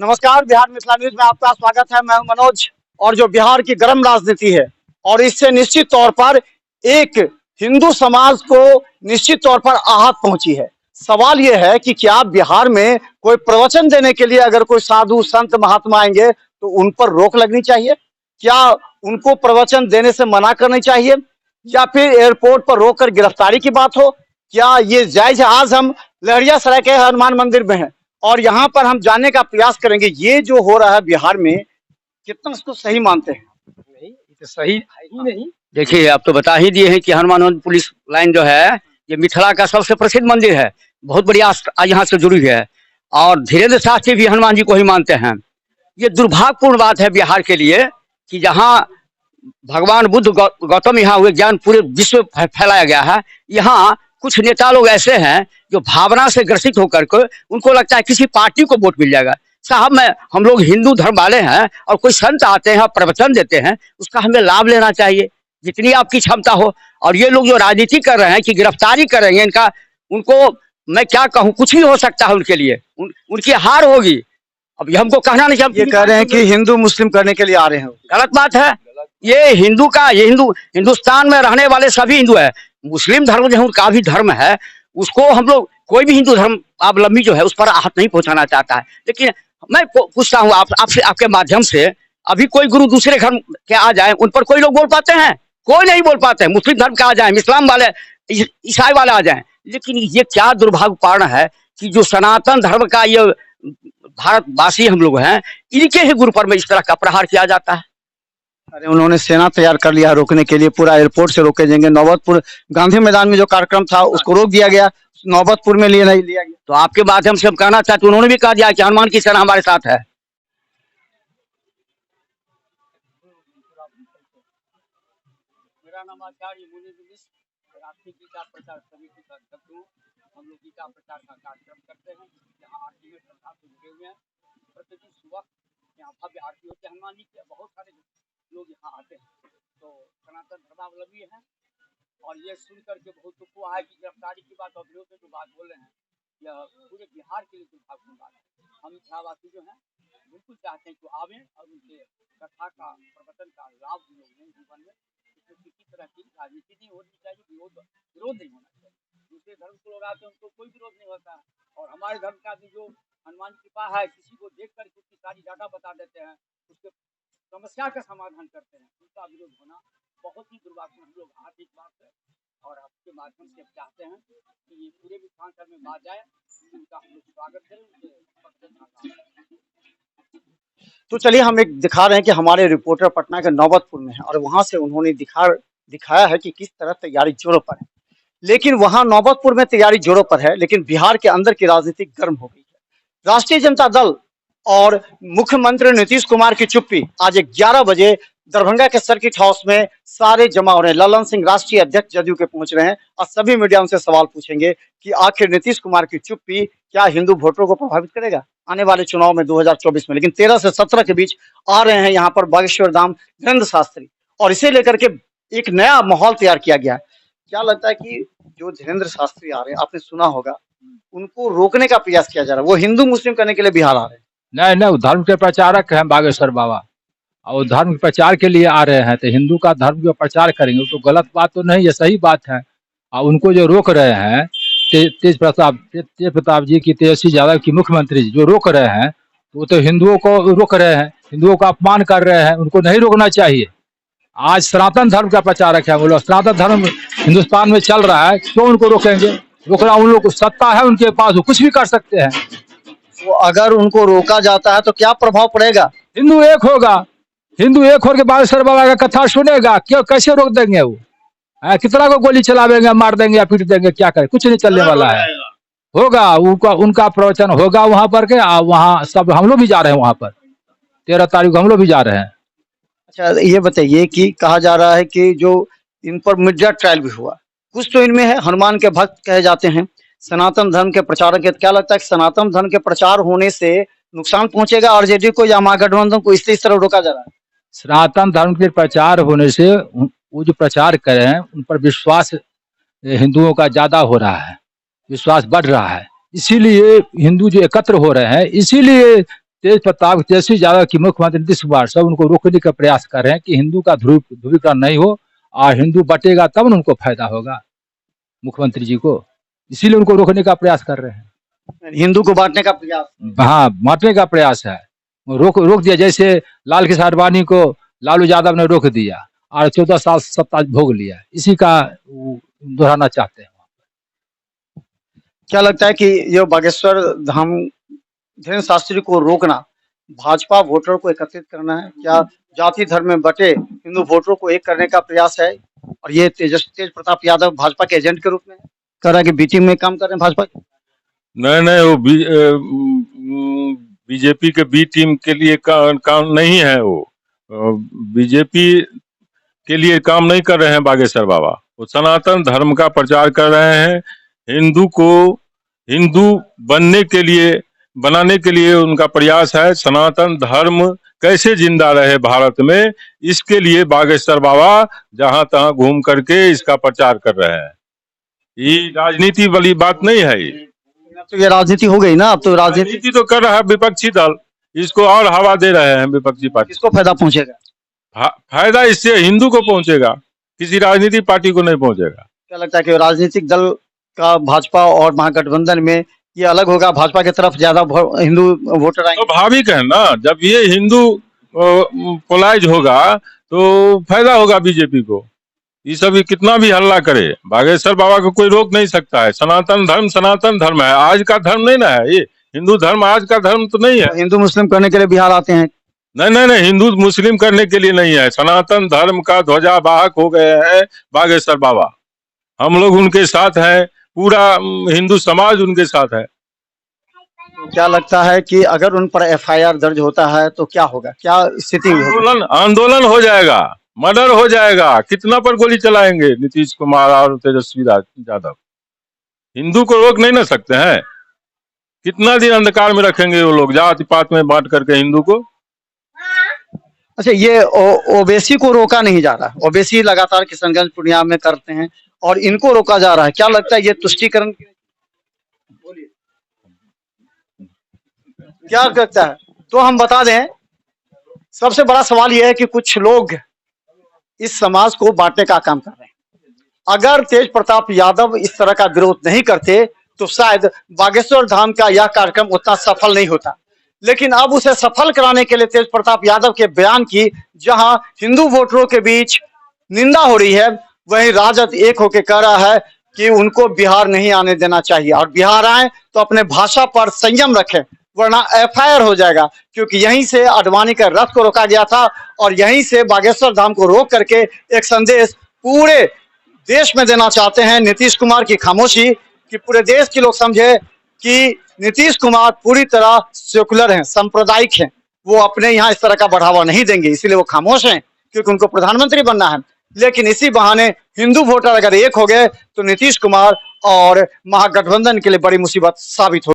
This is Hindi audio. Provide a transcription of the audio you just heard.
नमस्कार, बिहार मिथिला न्यूज में आपका स्वागत है। मैं हूं मनोज। और जो बिहार की गर्म राजनीति है और इससे निश्चित तौर पर एक हिंदू समाज को निश्चित तौर पर आहत पहुंची है। सवाल यह है कि क्या बिहार में कोई प्रवचन देने के लिए अगर कोई साधु संत महात्मा आएंगे तो उन पर रोक लगनी चाहिए? क्या उनको प्रवचन देने से मना करनी चाहिए या फिर एयरपोर्ट पर रोककर गिरफ्तारी की बात हो? क्या ये जायज है? आज हम लहरियासराय के हनुमान मंदिर में हैं और यहाँ पर हम जानने का प्रयास करेंगे ये जो हो रहा है बिहार में, कितना इसको सही मानते हैं? नहीं, ये तो सही है ही नहीं। देखिए, आप तो बता ही दिए हैं कि हनुमान पुलिस लाइन जो है ये मिथिला का सबसे प्रसिद्ध मंदिर है। बहुत बड़ी आस्था यहाँ से जुड़ी है और धीरेन्द्र शास्त्री भी हनुमान जी को ही मानते हैं। ये दुर्भाग्यपूर्ण बात है बिहार के लिए कि जहाँ भगवान बुद्ध गौतम यहाँ हुए, ज्ञान पूरे विश्व में फैलाया गया है, यहाँ कुछ नेता लोग ऐसे हैं जो भावना से ग्रसित होकर के उनको लगता है किसी पार्टी को वोट मिल जाएगा। साहब, हम लोग हिंदू धर्म वाले हैं और कोई संत आते हैं और प्रवचन देते हैं, उसका हमें लाभ लेना चाहिए जितनी आपकी क्षमता हो। और ये लोग जो राजनीति कर रहे हैं कि गिरफ्तारी करेंगे इनका, उनको मैं क्या कहूँ, कुछ भी हो सकता है उनके लिए, उनकी हार होगी। अब ये हमको कहना नहीं चाहिए। ये कह रहे हैं कि हिंदू मुस्लिम करने के लिए आ रहे हैं। गलत बात है। ये हिंदुस्तान में रहने वाले सभी हिंदू है। मुस्लिम धर्म जो है उनका भी धर्म है, उसको हम लोग कोई भी हिंदू धर्म अवलंबी जो है उस पर आहत नहीं पहुंचाना चाहता है। लेकिन मैं पूछता हूँ आपसे, आपके माध्यम से, अभी कोई गुरु दूसरे धर्म के आ जाए उन पर कोई लोग बोल पाते हैं? कोई नहीं बोल पाते हैं। मुस्लिम धर्म का आ जाए, इस्लाम वाले, ईसाई वाले आ जाए। लेकिन ये क्या दुर्भाग्यपूर्ण है कि जो सनातन धर्म का ये भारतवासी हम लोग हैं, इनके ही गुरु पर में इस तरह का प्रहार किया जाता है। अरे उन्होंने सेना तैयार कर लिया रोकने के लिए, पूरा एयरपोर्ट से रोके जाएंगे। नौबतपुर गांधी मैदान में जो कार्यक्रम था उसको रोक दिया गया, नौबतपुर में लिए नहीं लिया गया। तो आपके माध्यम से हम कहना चाहते, उन्होंने भी कहा दिया कि हनुमान की सेना हमारे साथ है। मेरा नाम आचार्य मुनि राष्ट्रीय गीता प्रचार समिति का अध्यक्ष हूँ। हम लोग गीता प्रचार का कार्यक्रम करते हैं। यहाँ आरती में श्रद्धा से जुड़े हुए हैं। प्रतिदिन सुबह यहाँ भव्य आरती होती है हनुमान जी की। बहुत सारे लोग यहाँ आते हैं, तो सनातन धर्मावलंबी हैं। और ये सुन करके बहुत दुख हुआ है कि गिरफ्तारी की बात और विरोध जो बात बोल रहे हैं, यह पूरे बिहार के लिए दुर्भाग्यपूर्ण बात है। हम मिथिलावासी जो हैं बिल्कुल चाहते हैं कि आवें और उनके कथा का, प्रवचन का लाभ लोग लें जीवन में। इसमें किसी तरह की राजनीति नहीं होनी चाहिए, विरोध नहीं होना चाहिए। दूसरे धर्म के लोग आते हैं उनको कोई विरोध नहीं होता है। और हमारे धर्म का भी जो हनुमान कृपा है, किसी को देख कर उसकी सारी डाटा बता देते हैं, उसके समस्या का समाधान करते हैं, उनका विरोध होना बहुत ही दुर्भाग्यपूर्ण, हम लोग हार्दिक बात है। और आपके माध्यम से चाहते हैं कि ये पूरे मिथिलांचल में बात जाए, उनका हम लोग स्वागत करें। तो चलिए, हम एक दिखा रहे हैं कि हमारे रिपोर्टर पटना के नौबतपुर में है और वहां से उन्होंने दिखाया है कि किस तरह तैयारी जोरों पर है। लेकिन वहां नौबतपुर में तैयारी जोरों पर है, लेकिन बिहार के अंदर की राजनीति गर्म हो गई है। राष्ट्रीय जनता दल और मुख्यमंत्री नीतीश कुमार की चुप्पी। आज 11 बजे दरभंगा के सर्किट हाउस में सारे जमा हो रहे हैं। ललन सिंह राष्ट्रीय अध्यक्ष जदयू के पहुंच रहे हैं और सभी मीडिया उनसे सवाल पूछेंगे कि आखिर नीतीश कुमार की चुप्पी क्या हिंदू वोटरों को प्रभावित करेगा आने वाले चुनाव में 2024 में। लेकिन 13 से 17 के बीच आ रहे हैं यहाँ पर बागेश्वर धाम धीरेन्द्र शास्त्री, और इसे लेकर के एक नया माहौल तैयार किया गया। क्या लगता है कि जो धीरेन्द्र शास्त्री आ रहे हैं, आपने सुना होगा, उनको रोकने का प्रयास किया जा रहा है? वो हिंदू मुस्लिम करने के लिए बिहार आ रहे हैं। नहीं, धर्म के प्रचारक हैं बागेश्वर बाबा, और धर्म के प्रचार के लिए आ रहे हैं। तो हिंदू का धर्म जो प्रचार करेंगे तो गलत बात तो नहीं, ये सही बात है। और उनको जो रोक रहे हैं तेज प्रताप जी की, तेजस्वी यादव की मुख्यमंत्री जी जो रोक रहे हैं, तो वो तो हिंदुओं को रोक रहे हैं, हिंदुओं का अपमान कर रहे हैं। उनको नहीं रोकना चाहिए। आज सनातन धर्म का प्रचारक है, बोलो सनातन धर्म हिंदुस्तान में चल रहा है, क्यों उनको रोकेंगे? रोकना, उन लोग को सत्ता है उनके पास, वो कुछ भी कर सकते हैं। तो अगर उनको रोका जाता है तो क्या प्रभाव पड़ेगा? हिंदू एक होगा, हिंदू एक होकर बागेश्वर बाबा का कथा सुनेगा, क्यों, कैसे रोक देंगे? वो कितना को गोली चलावेंगे, मार देंगे या पीट देंगे, क्या करें? कुछ नहीं चलने वाला है। होगा उनका प्रवचन होगा वहां पर के। वहां सब हम लोग भी जा रहे हैं, वहां पर 13 तारीख को हम लोग भी जा रहे हैं। अच्छा, ये बताइए कि कहा जा रहा है कि जो इन पर मीडिया ट्रायल भी हुआ, कुछ तो इनमें है हनुमान के भक्त कहे जाते हैं, सनातन धर्म के प्रचारक है। क्या लगता है कि सनातन धर्म के प्रचार होने से नुकसान पहुंचेगा आरजेडी को या महागठबंधन को, इसलिए इस तरह रोका जा रहा है? सनातन धर्म के प्रचार होने से वो जो प्रचार कर रहे हैं उन पर विश्वास हिंदुओं का ज्यादा हो रहा है, विश्वास बढ़ रहा है। इसीलिए हिंदू जो एकत्र हो रहे हैं, इसीलिए तेज प्रताप, तेजस्वी यादव की मुख्यमंत्री नीतीश कुमार सब उनको रोकने का प्रयास कर रहे हैं कि हिंदू का ध्रुवीकरण नहीं हो, और हिंदू बटेगा तब न उनको फायदा होगा मुख्यमंत्री जी को, इसीलिए उनको रोकने का प्रयास कर रहे हैं। हिंदू को बांटने का प्रयास। हाँ, बांटने का प्रयास है। रोक दिया, जैसे लाल कृष्ण आडवाणी को लालू यादव ने रोक दिया और 14 साल सत्ता भोग लिया, इसी का दोहराना चाहते हैं। क्या लगता है कि ये बागेश्वर धाम धीरेन्द्र शास्त्री को रोकना भाजपा वोटर को एकत्रित करना है? क्या जाति धर्म में बटे हिंदू वोटरों को एक करने का प्रयास है? और ये तेज प्रताप यादव भाजपा के एजेंट के रूप में कह रहा है कि बी टीम में काम कर रहे हैं भाजपा के। नहीं, वो बीजेपी के बी टीम के लिए काम नहीं है। वो बीजेपी के लिए काम नहीं कर रहे हैं बागेश्वर बाबा। वो सनातन धर्म का प्रचार कर रहे हैं। हिंदू को हिंदू बनाने के लिए उनका प्रयास है। सनातन धर्म कैसे जिंदा रहे भारत में, इसके लिए बागेश्वर बाबा जहां तहां घूम करके इसका प्रचार कर रहे हैं। ये राजनीति वाली बात नहीं है। तो ये राजनीति हो गई ना, अब तो राजनीति तो कर रहा है विपक्षी दल, इसको और हवा दे रहे हैं विपक्षी पार्टी। किसको फायदा पहुंचेगा? फायदा इससे हिंदू को पहुंचेगा, किसी राजनीतिक पार्टी को नहीं पहुंचेगा। क्या लगता है कि राजनीतिक दल का भाजपा और महागठबंधन में ये अलग होगा, भाजपा की तरफ ज्यादा हिंदू वोटर आएंगे? तो भाविक है ना, जब ये हिंदू पोलाइज होगा तो फायदा होगा बीजेपी को। ये सब कितना भी हल्ला करे, बागेश्वर बाबा को कोई रोक नहीं सकता है। सनातन धर्म है, आज का धर्म नहीं ना है। ये हिंदू धर्म आज का धर्म तो नहीं है। हिंदू मुस्लिम करने के लिए बिहार आते हैं? नहीं, हिंदू मुस्लिम करने के लिए नहीं है। सनातन धर्म का ध्वजावाहक हो गए हैं बागेश्वर बाबा। हम लोग उनके साथ हैं, पूरा हिंदू समाज उनके साथ है। क्या लगता है कि अगर उन पर एफआईआर दर्ज होता है तो क्या होगा, क्या स्थिति होगी? आंदोलन हो जाएगा, मर्डर हो जाएगा। कितना पर गोली चलाएंगे नीतीश कुमार और तेजस्वी यादव? हिंदू को रोक नहीं ना सकते हैं। कितना दिन अंधकार में रखेंगे वो लोग, जाति पात में बांट करके हिंदू को। अच्छा, ये ओबीसी को रोका नहीं जा रहा। ओबीसी लगातार किशनगंज पूर्णिया में करते हैं और इनको रोका जा रहा है। क्या लगता है ये तुष्टीकरण क्या करता है? तो हम बता दें, सबसे बड़ा सवाल यह है कि कुछ लोग इस समाज को बांटने का काम कर रहे हैं। अगर तेज प्रताप यादव इस तरह का विरोध नहीं करते तो शायद बागेश्वर धाम का यह कार्यक्रम उतना सफल नहीं होता। लेकिन अब उसे सफल कराने के लिए तेज प्रताप यादव के बयान की जहां हिंदू वोटरों के बीच निंदा हो रही है, वहीं राजद एक होकर कह रहा है कि उनको बिहार नहीं आने देना चाहिए, और बिहार आए तो अपने भाषा पर संयम रखें वरना एफआईआर हो जाएगा। क्योंकि यहीं से आडवाणी का रथ को रोका गया था और यहीं से बागेश्वर धाम को रोक करके एक संदेश पूरे देश में देना चाहते हैं नीतीश कुमार की खामोशी, कि पूरे देश के लोग समझे कि नीतीश कुमार पूरी तरह सेकुलर हैं, सांप्रदायिक हैं। वो अपने यहाँ इस तरह का बढ़ावा नहीं देंगे, इसीलिए वो खामोश हैं, क्योंकि उनको प्रधानमंत्री बनना है। लेकिन इसी बहाने हिंदू वोटर अगर एक हो गए तो नीतीश कुमार और महागठबंधन के लिए बड़ी मुसीबत साबित हो